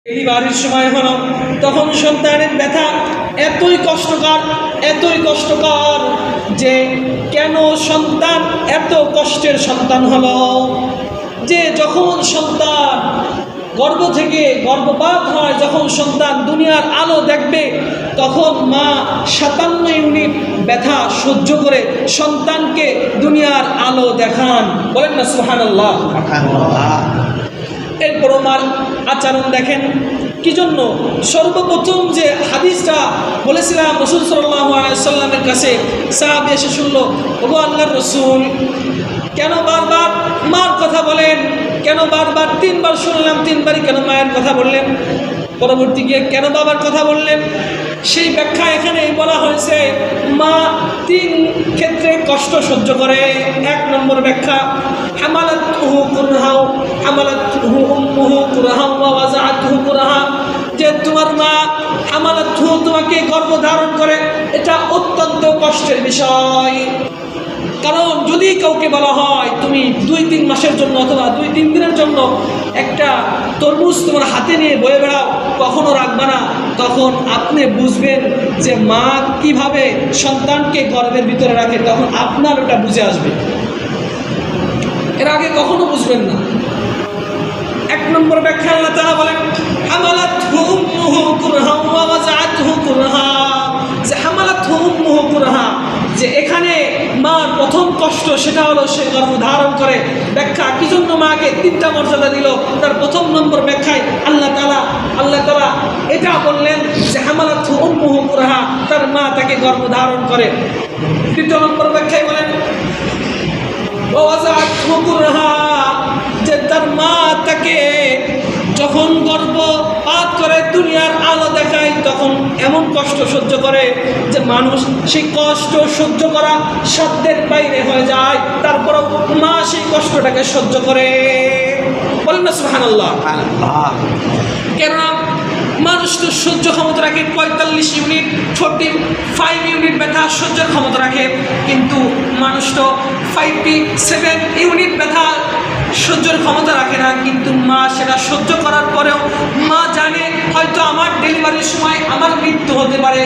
ডেলিভারির সময় হলো, তখন সন্তানের ব্যথা এতই কষ্টকর যে কেন সন্তান এত কষ্টের সন্তান হলো, যে যখন সন্তান গর্ভ থেকে গর্ভপাত হয়, যখন সন্তান দুনিয়ার আলো দেখবে, তখন মা 57 ইউনিট ব্যথা সহ্য করে সন্তানকে দুনিয়ার আলো দেখান। বলেন না সুবহানাল্লাহ। এরপর মার আচরণ দেখেন কি জন্য। সর্বপ্রথম যে হাদিসটা বলেছিলাম, রাসূল সাল্লাল্লাহু আলাইহি সাল্লামের কাছে সাহাবী এসে শুনলো, ওগো আল্লাহর রাসূল, কেন বারবার মার কথা বলেন, কেন বারবার 3 বার শুনলাম, 3 বারই কেন মায়ের কথা বললেন, পরবর্তী গিয়ে কেন বাবার কথা বললেন? সেই ব্যাখ্যা এখানে বলা হয়েছে, মা 3 ক্ষেত্রে কষ্ট সহ্য করে। 1 নম্বর ব্যাখ্যা, হামালাতুহু কুরহা হামালাতুহু উম্মুহু কুরহা ওয়া ওয়াযাআতুহু কুরহা, যে তোমার মা হামালাতুহু তোমাকে গর্ভধারণ করে, এটা অত্যন্ত কষ্টের বিষয়। কারণ যদি কাউকে বলা হয় তুমি 2-3 মাসের জন্য অথবা 2-3 দিনের জন্য একটা তরমুজ তোমার হাতে নিয়ে বয়ে বেড়াও, কখনো রাখবে না, তখন আপনি বুঝবেন যে মা কিভাবে সন্তানকে গর্ভের ভিতরে রাখে, তখন আপনার ওটা বুঝে আসবে, এর আগে কখনো বুঝবেন না। 1 নম্বর ব্যাখ্যা আল্লাহ তাআলা বলেন, হামালাতহু উম্মুহু কুরহা ওয়া ওয়াযাআতুহু কুরহা, যে হামালাতহু উম্মুহু কুরহা, যে এখানে মার প্রথম কষ্ট সেটা হলো সে গর্ভধারণ করে। ব্যাখ্যা কি জন্য মাকে 3টা মর্যাদা দিল, তার 1 নম্বর ব্যাখ্যায় আল্লাহ তাআলা এটা বললেন যে হামালাতহু উম্মুহু কুরহা, তার মা তাকে গর্ভধারণ করে। 2 নম্বর ব্যাখ্যায় বলেন ওয়া ওয়াযাআতুহু কুরহা, যে তার মা তাকে যখন গর্ভপাত করে দুনিয়ার আলো দেখায়, তখন এমন কষ্ট সহ্য করে যে মানুষ সেই কষ্ট সহ্য করা সাধ্যের বাইরে হয়ে যায়, তারপরও মা সেই কষ্টটাকে সহ্য করে। বলেন না সুবহানাল্লাহ। কেননা মানুষ তো সহ্য ক্ষমতা রাখে 45 ইউনিট, 45 ইউনিট ব্যথা সহ্যের ক্ষমতা রাখে, কিন্তু মানুষ তো 57 ইউনিট ব্যথা সহ্যের ক্ষমতা রাখে না। কিন্তু মা সেটা সহ্য করার পরেও মা জানে হয়তো আমার ডেলিভারির সময় আমার মৃত্যু হতে পারে,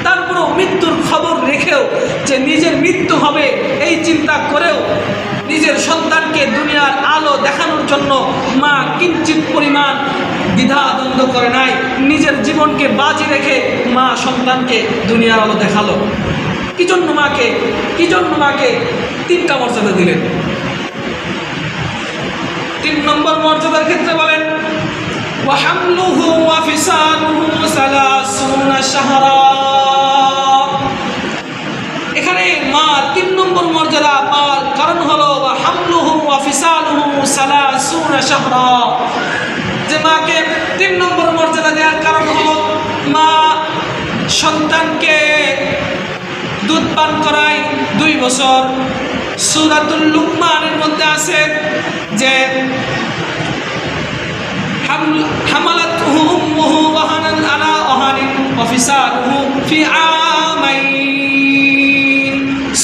তারপরেও মৃত্যুর খবর রেখেও যে নিজের মৃত্যু হবে এই চিন্তা করেও নিজের সন্তানকে দুনিয়ার আলো দেখানোর জন্য মা কিঞ্চিত পরিমাণ দ্বিধাদ্বন্দ্ব করে নাই, নিজের জীবনকে বাজি রেখে মা সন্তানকে দুনিয়ার আলো দেখালো। কি জন্য মাকে 3টা মর্যাদা দিলেন? 3 নম্বর মর্যাদার ক্ষেত্রে বলেন ওয়া হামলুহু ওয়া ফিসালুহু 30 শাহরা। এখানে মা 3 নম্বর মর্যাদা পাওয়ার কারণ হলো ওয়া হামলুহু ওয়া ফিসালুহু 30 শাহরা, যে মাকে 3 নম্বর মর্যাদা দেওয়ার কারণ হলো মা সন্তানকে দুধ পান করায় 2 বছর। সূরাতুল লুকমানের মধ্যে আছে যে হামালাতহু উম্মুহু ওয়াহানান আলা ওয়াহানিন ওয়া ফিসালুহু ফি আমাইন।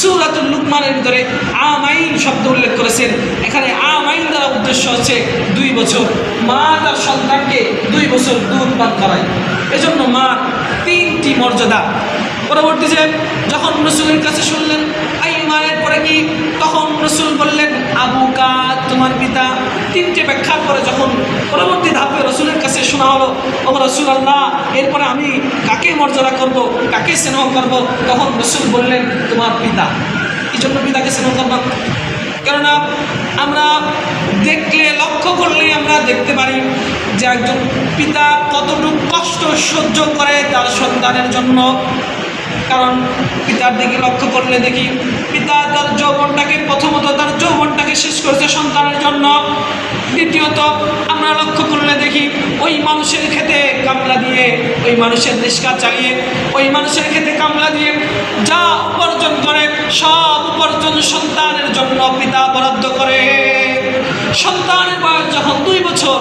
সূরাতুল লুকমানের ভিতরে আমাইন শব্দ উল্লেখ করেছেন। এখানে আমাইন দ্বারা উদ্দেশ্য হচ্ছে 2 বছর। মা তার সন্তানকে 2 বছর দুধ পান করায়, এজন্য মা 3টি মর্যাদা। পরবর্তী যে যখন রাসূলের কাছে শুনলেন আইমানের পরে কি, তখন রাসূল বললেন আবুকা, তোমার পিতা। 3টে ব্যাখ্যার পরে যখন পরবর্তী ধাপে রাসূলের কাছে শোনা হলো ও রাসূলুল্লাহ, এরপরে আমি কাকে মর্যাদা করব, কাকে স্নেহ করব, তখন রাসূল বললেন তোমার পিতা। এই জন্য পিতাকে স্নেহ করব, কেননা আমরা লক্ষ্য করলে আমরা দেখতে পারি যে একজন পিতা কতটুকু কষ্ট সহ্য করে তার সন্তানের জন্য। কারণ পিতার দিকে লক্ষ্য করলে দেখি পিতা তার যৌবনটাকে শেষ করেছে সন্তানের জন্য। দ্বিতীয়ত আমরা লক্ষ্য করলে দেখি ওই মানুষের খেতে কামলা দিয়ে, ওই মানুষের রিস্কা চালিয়ে, ওই মানুষের খেতে কামলা দিয়ে যা উপার্জন করে সব উপার্জন সন্তানের জন্য পিতা বরাদ্দ করে। সন্তানের বয়স যখন 2 বছর,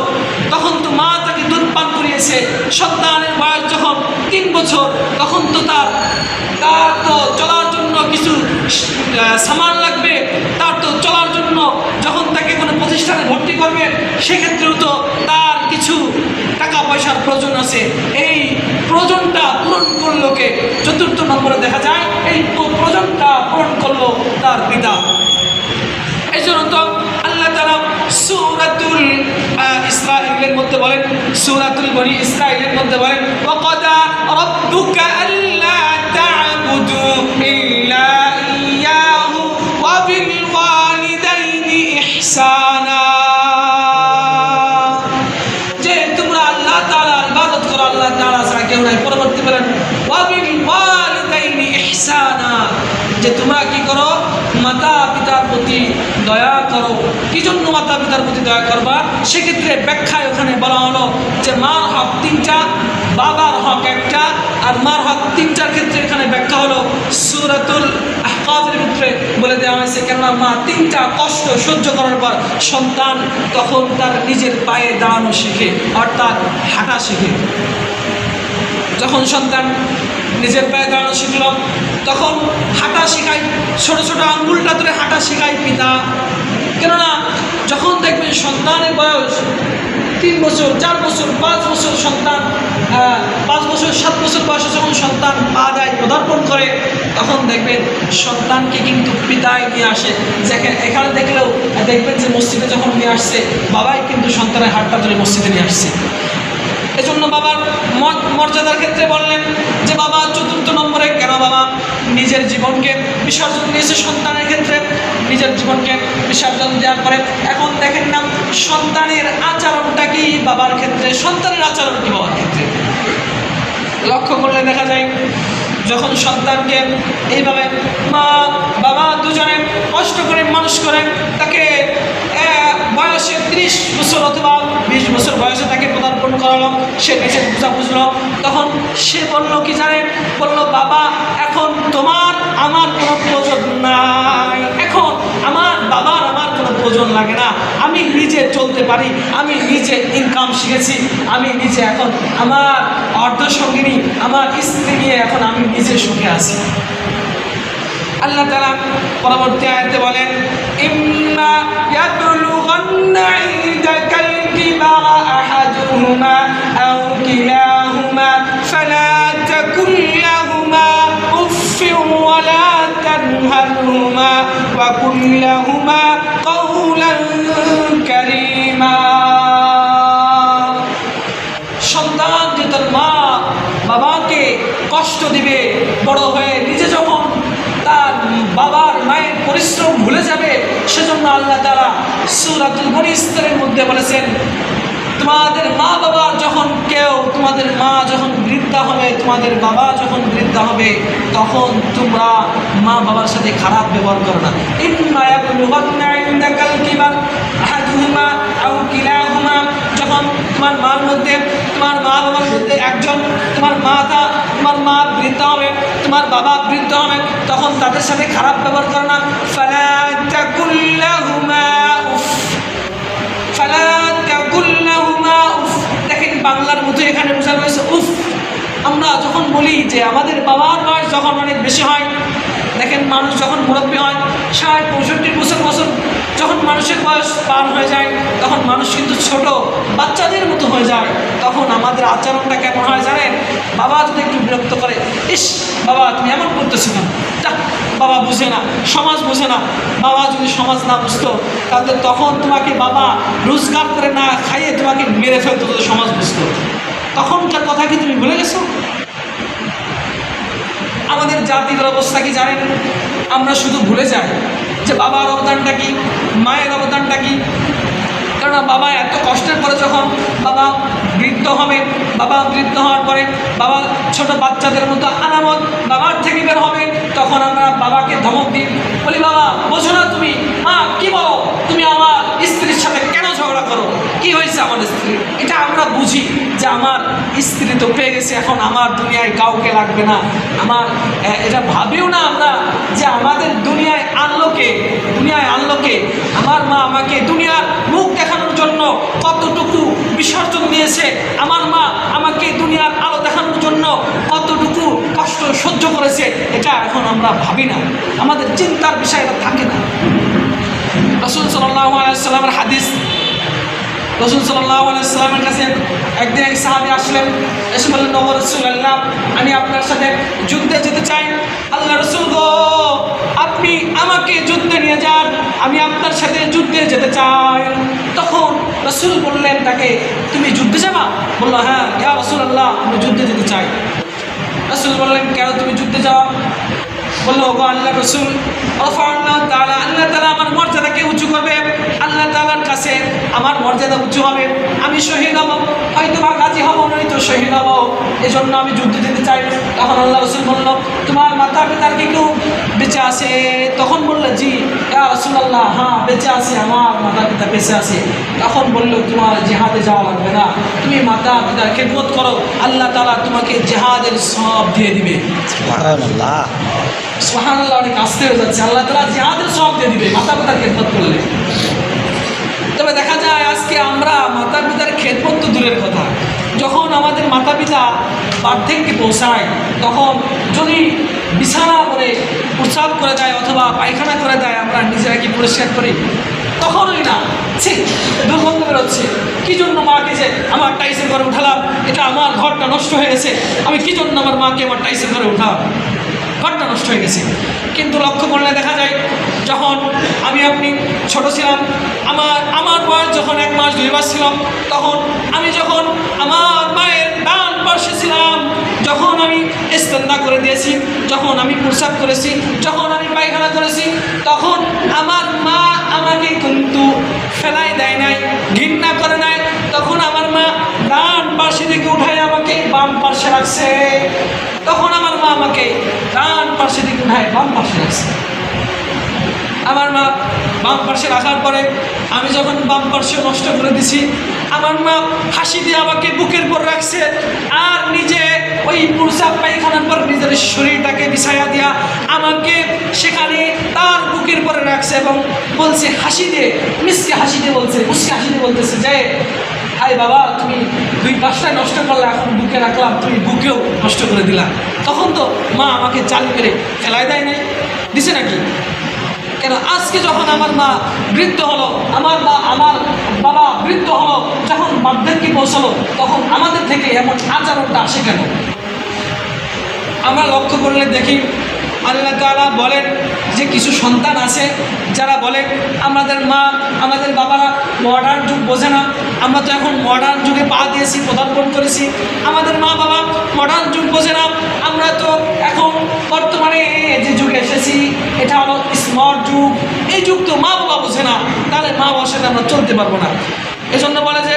তখন তো মা তাকে দুধ পান করিয়েছে। সন্তানের বয়স যখন 3 বছর, তখন তো তার তো চলার জন্য কিছু সামান লাগবে, তার তো চলার জন্য যখন তাকে কোনো প্রতিষ্ঠানে ভর্তি করবে, সেক্ষেত্রেও তো তার কিছু টাকা পয়সার প্রয়োজন আছে। এই প্রয়োজনটা পূরণ করলো কে? চতুর্থ নম্বরে দেখা যায় এই প্রয়োজনটা পূরণ করলো তার পিতা। এই জন্য তো আল্লাহ তাআলা সূরাতুল ইসরাঈলের মধ্যে বলেন, সূরাতুল বনি ইসরাঈলের মধ্যে বলেন, ওয়াকাদা রাব্বুকা আল্লা তা'বুদু ইল্লা ইয়াহু ওয়া বিল ওয়ালিদাইনি ইহসানা। যে তোমরা আল্লাহ তাআলার ইবাদত করো, আল্লাহ তাআলা ছাড়া কেউ নাই। পরবর্তী বলেন ওয়া বিল ওয়ালিদাইনি ইহসানা, যে তোমরা কি করো? মাতা পিতার প্রতি দয়া করো। কি জন্য মাতা পিতার প্রতি দয়া করবা? সেক্ষেত্রে ব্যাখ্যায় ওখানে বলা হলো যে মার হক তিনটা, বাবার হক একটা, আর মার হক তিনটার ক্ষেত্রে এখানে ব্যাখ্যা হলো সূরাতুল আহকাফের ভিতরে বলে দেওয়া হয়েছে। কেননা মা তিনটা কষ্ট সহ্য করার পর সন্তান তখন তার নিজের পায়ে দাঁড়ানো শেখে, অর্থাৎ হাঁটা শেখে। যখন সন্তান নিজের পায়ে দাঁড়ানো শিখল তখন হাঁটা শেখায়, ছোট ছোট আঙ্গুলটা ধরে হাঁটা শেখায় পিতা। কেননা যখন দেখবেন সন্তানের বয়স 3 বছর, 4 বছর, 5 বছর, সন্তান 5 বছর 7 বছর বয়সে যখন সন্তান পা দেয়, পদার্পণ করে, তখন দেখবেন সন্তানকে কিন্তু পিতাই নিয়ে আসে। এখানে দেখলেও দেখবেন যে মসজিদে যখন নিয়ে আসছে, বাবাই কিন্তু সন্তানের হাতটা ধরে মসজিদে নিয়ে আসছে। এজন্য বাবার মর্যাদার ক্ষেত্রে বললেন যে বাবা 4th নম্বরে কেন বাবা নিজের জীবনকে বিসর্জন দিয়েছে সন্তানের ক্ষেত্রে, নিজের জীবনকে বিসর্জন দেওয়ার পরে এখন দেখেন না সন্তানের আচরণটা কি বাবার ক্ষেত্রে, সন্তানের আচরণ কি বাবার ক্ষেত্রে। লক্ষ্য করলে দেখা যায় যখন সন্তানকে এইভাবে মা বাবা দুজনে কষ্ট করে মানুষ করেন, তাকে বয়সে 30 বছর অথবা 20 বছর বয়সে তাকে পদার্পণ করালো, সে নিজের বুঝা বুঝলো, তখন সে বললো কি জানেন? বললো বাবা এখন তোমার আমার কোনো প্রয়োজন নাই, এখন আমার বাবার আমার কোনো প্রয়োজন লাগে না, আমি নিজে চলতে পারি, আমি নিজে ইনকাম শিখেছি, আমি নিজে এখন আমার অর্ধসঙ্গিনী আমার স্ত্রী নিয়ে এখন আমি নিজে সুখে আছি। আল্লাহ তাআলা পরবর্তী আয়াতে বলেন ইম্মা ইয়াবলুগান্না ইনদাকাল কিবারা আহাদুহুমা আও কিলাহুমা ফালা তাকুল লাহুমা উফফিন ওয়া লা তানহারহুমা ওয়া কুল লাহুমা কাওলান কারীমা। সন্তান যে তার মা বাবাকে কষ্ট দিবে, বড় হয়ে নিজে যখন তার বাবার মায়ের পরিশ্রম ভুলে যাবে, সেজন্য আল্লাহ তাআলা সূরাতুল বনি ইসরাঈলের মধ্যে বলেছেন তোমাদের মা বাবার যখন তোমাদের মা যখন বৃদ্ধা হবে, তোমাদের বাবা যখন বৃদ্ধা হবে, তখন তোমরা মা বাবার সাথে খারাপ ব্যবহার করো না। ইম্মা ইয়াবলুগান্না ইনদাকাল কিবার আহাদুহুমা আও কিলাহুমা, যখন তোমার মার মধ্যে তোমার মা বাবার মধ্যে একজন, তোমার মা বৃদ্ধ হবে, তোমার বাবা বৃদ্ধ হবে, তখন তাদের সাথে খারাপ ব্যবহার করো না। ফালা তাকুল লাহুমা উফ, ফালা তাকুল লাহুমা উফ। দেখেন বাংলার মধ্যে এখানে বোঝা হয়েছে উফ। আমরা যখন বলি যে আমাদের বাবার বয়স যখন অনেক বেশি হয়, দেখেন মানুষ যখন মুরব্বী হয় 60-65 বছর যখন মানুষের বয়স পার হয়ে যায়, তখন মানুষ কিন্তু ছোট বাচ্চাদের মতো হয়ে যায়। তখন আমাদের আচরণটা কেমন হয় জানেন? বাবা যদি একটু বিরক্ত করে, ইস বাবা তুমি এমন করতেছো কেন, বাবা বুঝে না, সমাজ বুঝে না। বাবা যদি সমাজ না বুঝতো তাহলে তখন তোমাকে বাবা রোজগার করে না খাইয়ে তোমাকে মেরে ফেলতো, সমাজ বুঝতো। তখনকার কথা কি তুমি ভুলে গেছো? আমাদের জাতির অবস্থা কি জানেন? আমরা শুধু ভুলে যাই যে বাবার অবদানটা কি, মায়ের অবদানটা কি। কেননা বাবা এত কষ্টের পরে যখন বাবা বৃদ্ধ হবে, বাবা বৃদ্ধ হওয়ার পরে বাবা ছোট বাচ্চাদের মতো আলামত বাবার থেকে বের হবে, তখন আমরা বাবাকে ধমক দিই, বলি বাবা বোঝো না তুমি, মা কি বলো তুমি আমার স্ত্রীর সাথে কেন ঝগড়া করো, কি হয়েছে আমার স্ত্রী? এটা আমরা বুঝি যে আমার স্ত্রী তো পেয়ে গেছে, এখন আমার দুনিয়ায় কাউকে লাগবে না। এটা ভাবিও না আমরা যে আমাদের দুনিয়ায় আনলোকে আমার মা আমাকে দুনিয়ার মুখ দেখানোর জন্য কতটুকু বিসর্জন দিয়েছে, আমার মা আমাকে দুনিয়ার আলো দেখানোর জন্য কতটুকু কষ্ট সহ্য করেছে, এটা এখন আমরা ভাবি না, আমাদের চিন্তার বিষয় এটা থাকে না। রাসূল সাল্লাল্লাহু আলাইহি ওয়াসাল্লামের হাদিস, রাসূল সাল্লাল্লাহু আলাইহি ওয়াসাল্লামের কাছে একদিন এক সাহাবী আসলেন, এসে বললেন, ও রাসূলুল্লাহ, আমি আপনার সাথে যুদ্ধে যেতে চাই। আল্লাহ রাসূল গো, আপনি আমাকে যুদ্ধে নিয়ে যান, আমি আপনার সাথে যুদ্ধে যেতে চাই। তখন রাসূল বললেন তাকে, তুমি যুদ্ধে যাবা? বললো, হ্যাঁ ইয়া রাসূলুল্লাহ, আমি যুদ্ধে যেতে চাই। রাসূল বললেন, কেন তুমি যুদ্ধে যাওয়া? বললো, গো আল্লাহ রাসূল, আল্লাহ তাআলা আমার মর্যাদাকে উঁচু করবে, আল্লাহ তাআলার কাছে আমার মর্যাদা উঁচু হবে, আমি শহীদ হব, হয়তো বা গাজী হব, নয়তো শহীদ হব, এজন্য আমি যুদ্ধে যেতে চাই। তখন আল্লাহ রাসূল বলল, তোমার মাতা পিতার কি কেউ বেঁচে আছে? তখন বললো, জি ইয়া রাসূলুল্লাহ, হ্যাঁ বেঁচে আছে, আমার মাতা পিতা বেঁচে আছে। তখন বলল, তোমার জিহাদে যাওয়া লাগবে না, তুমি মাতা পিতার খেদমত করো, আল্লাহ তাআলা তোমাকে জিহাদের সওয়াব দিয়ে দিবে। সুবহানাল্লাহ, সুবহানাল্লাহ, অনেক আস্তে হয়ে যাচ্ছে। আল্লাহ তাআলা জিহাদের সওয়াব দিয়ে দিবে মাতা পিতার খেদমত করলে। তবে দেখা যায় আজকে আমরা মাতা পিতার খেদমত তো দূরের কথা, যখন আমাদের মাতা পিতা বার্ধক্যে পৌঁছায়, তখন যদি বিছানা করে প্রস্রাব করে দেয় অথবা পায়খানা করে দেয়, আমরা নিজেরা কি পরিষ্কার করি? তখনই না, ঠিক দুর্গন্ধ বেরোচ্ছে, কী জন্য মাকে যে আমার টাইসের ঘরে উঠালাম, এটা আমার ঘরটা নষ্ট হয়ে গেছে, আমি কী জন্য আমার মাকে আমার টাইসের ঘরে উঠালাম, ঘরটা নষ্ট হয়ে গেছে। কিন্তু লক্ষ্য করলে দেখা যায়, যখন আপনি ছোট ছিলাম, আমার বয়স যখন 1 মাস 2 মাস ছিলাম, তখন আমি যখন আমার মায়ের ডান পাশে ছিলাম, যখন আমি ইস্তেঞ্জা করে দিয়েছি, যখন আমি প্রস্রাব করেছি, যখন আমি পায়খানা করেছি, তখন আমার মা আমাকে কিন্তু ফেলাই দেয় নাই, ঘৃণা করে নাই। তখন আমার মা ডান পাশে থেকে উঠায় আমাকে বাম পাশে রাখছে। তখন আমার মা আমাকে ডান পাশে দিকে উঠায় বাম পাশে রাখছে। আমার মা বাম পাশে রাখার পরে আমি যখন বাম পাশে নষ্ট করে দিছি, আমার মা হাসি দিয়ে আমাকে বুকের পর রাখছে, আর নিজে ওই প্রস্রাব পায়খানার পর নিজের শরীরটাকে বিছায়া দিয়া আমাকে সেখানে তার বুকের পরে রাখছে এবং বলছে হাসি দিয়ে, মিষ্টি হাসি দিয়ে বলছে, মুস্কি হাসি দিয়ে বলতেছে যে, আয় বাবা, তুমি 2 পাশটায় নষ্ট করলে, এখন বুকে রাখলাম, তুমি বুকেও নষ্ট করে দিলাম। তখন তো মা আমাকে চালু করে ফেলাই দেয় নাই, দিছে নাকি? কেন আজকে যখন আমার মা বৃদ্ধ হলো, আমার বাবা বৃদ্ধ হলো, যখন বার্ধক্যে পৌঁছালো, তখন আমাদের থেকে এমন আচরণটা আসে কেন? আমরা লক্ষ্য করলে দেখি, আল্লাহ তাআলা বলেন যে কিছু সন্তান আছে যারা বলে আমাদের মা আমাদের বাবারা মডার্ন যুগ বোঝে না, আমরা তো এখন মডার্ন যুগে পা দিয়েছি, পদার্পণ করেছি, আমাদের মা বাবা মডার্ন যুগ বোঝে না, আমরা তো এখন বর্তমানে যে যুগে এসেছি এটা হলো স্মার্ট যুগ, এই যুগ তো মা বাবা বোঝে না, তাহলে মা বাবার সাথে আমরা চলতে পারবো না। এজন্য বলে যে,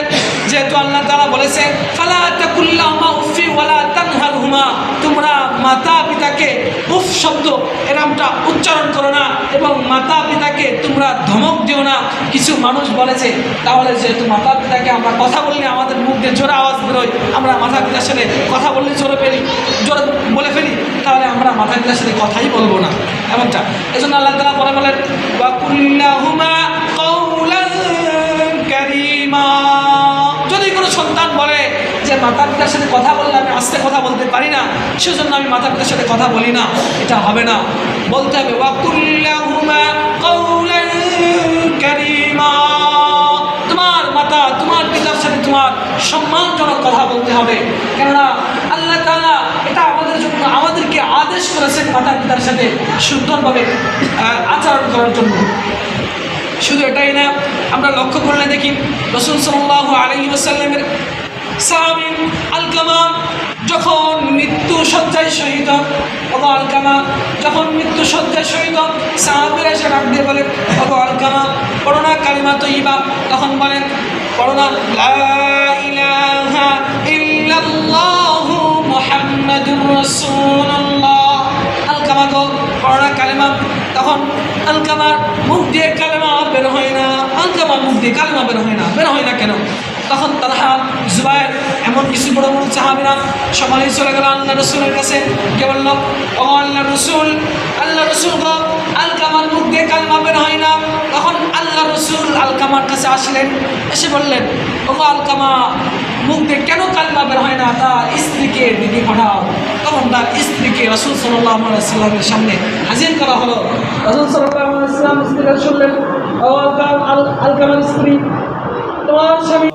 যেহেতু আল্লাহ তাআলা বলেছে ফালা তাকুল্লাহুমা উফি ওয়ালা তানহারহুমা, তোমরা মাতা পিতাকে উফ শব্দ এরমটা উচ্চারণ করো না এবং মাতা পিতাকে তোমরা ধমক দিও না। কিছু মানুষ বলেছে, তাহলে যেহেতু মাতা পিতাকে আমরা কথা বললে আমাদের মুখ দিয়ে জোরে আওয়াজ বেরোয়, আমরা মাতা পিতার সাথে কথা বললে জোরে বলে ফেলি, তাহলে আমরা মাতা পিতার সাথে কথাই বলবো না, এমনটা। এজন্য আল্লাহ তাআলা পরে বলেন ওয়া কুল্লাহুমা কাওলান কারীমা, যদি কোনো সন্তান বলে যে মাতা পিতার সাথে কথা বললে আমি আস্তে কথা বলতে পারি না, সেজন্য আমি মাতা পিতার সাথে কথা বলি না, এটা হবে না। বলতে হবে ওয়া কুল্লাহুমা কাওলান কারীমা, তোমার মাতা তোমার পিতার সাথে তোমার সম্মানজনক কথা বলতে হবে। কেননা আল্লাহ তাআলা এটা আমাদের জন্য, আমাদেরকে আদেশ করেছেন মাতা পিতার সাথে সুন্দরভাবে আচরণ করার জন্য। শুধু এটাই না, আমরা লক্ষ্য করলে দেখি রাসূল সাল্লাল্লাহু আলাইহি ওয়াসাল্লামের সাহাবী আলকামা যখন মৃত্যু শয্যায় শহীদ হন, ওগো আলকামা যখন মৃত্যু শয্যায় শহীদ হন, সাহাবীরা এসে ডাক দিয়ে বলেন, ওগো আলকামা পড়ো না কালিমা তয়্যিবা। তখন বলেন, পড়ো না লা ইলাহা ইল্লাল্লাহু মুহাম্মাদুর রাসূলুল্লাহ। আলকামা গো পড়ো না কালিমা। তখন আলকামার মুখ দিয়ে কালেমা বের হয় না, আলকামার মুখ দিয়ে কালেমা বের হয় না কেন? তখন তালহা, জুবায়ের, এমন কিছু বড় বড় সাহাবীরা সবাই চলে গেল আল্লাহ রসুলের কাছে, কে বলল, ও আল্লাহ রসুল গো আলকামার মুখ দিয়ে কালেমা বের হয় না। তখন আল্লাহ রসুল আলকামার কাছে আসলেন, এসে বললেন, ও আলকামা মুখ দিয়ে কেন কালেমা বের হয় না? তার স্ত্রীকে দিদি পাঠাও। তখন তার স্ত্রীকে রাসূল সাল্লাল্লাহু আলাইহি ওয়াসাল্লামের সামনে হাজির করা হলো। রাসূল সাল্লাল্লাহু আলাইহি ওয়াসাল্লাম স্ত্রীকে শুনলেন, আলকামার স্ত্রী, তোমার স্বামী